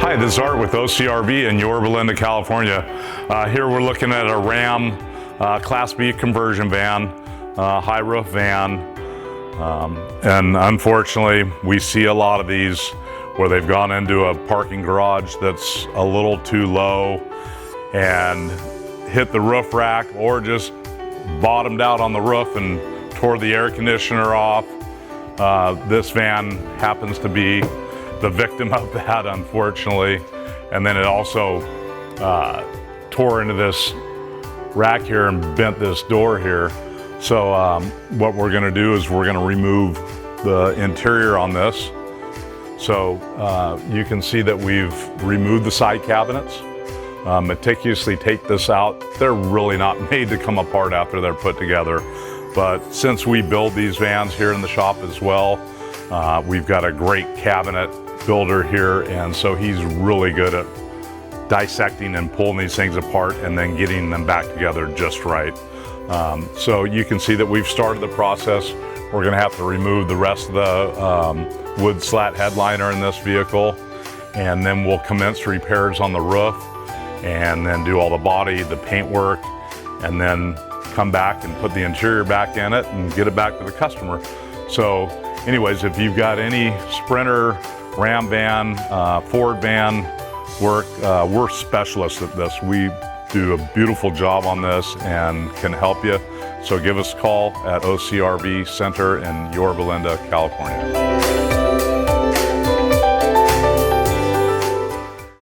Hi, this is Art with OCRV in Yorba Linda, California. Here we're looking at a Ram Class B conversion van, high roof van. And unfortunately, we see a lot of these where they've gone into a parking garage that's a little too low and hit the roof rack, or just bottomed out on the roof and tore the air conditioner off. This van happens to be the victim of that, unfortunately. And then it also tore into this rack here and bent this door here. So what we're gonna do is we're gonna remove the interior on this. So you can see that we've removed the side cabinets. Meticulously take this out. They're really not made to come apart after they're put together. But since we build these vans here in the shop as well, we've got a great cabinet builder here, and so he's really good at dissecting and pulling these things apart and then getting them back together just right. So you can see that we've started the process. We're gonna have to remove the rest of the wood slat headliner in this vehicle, and then we'll commence repairs on the roof and then do all the body, the paint work, and then come back and put the interior back in it and get it back to the customer. So anyways, if you've got any Sprinter, Ram van, Ford van work, we're specialists at this. We do a beautiful job on this and can help you. So give us a call at OCRV Center in Yorba Linda, California.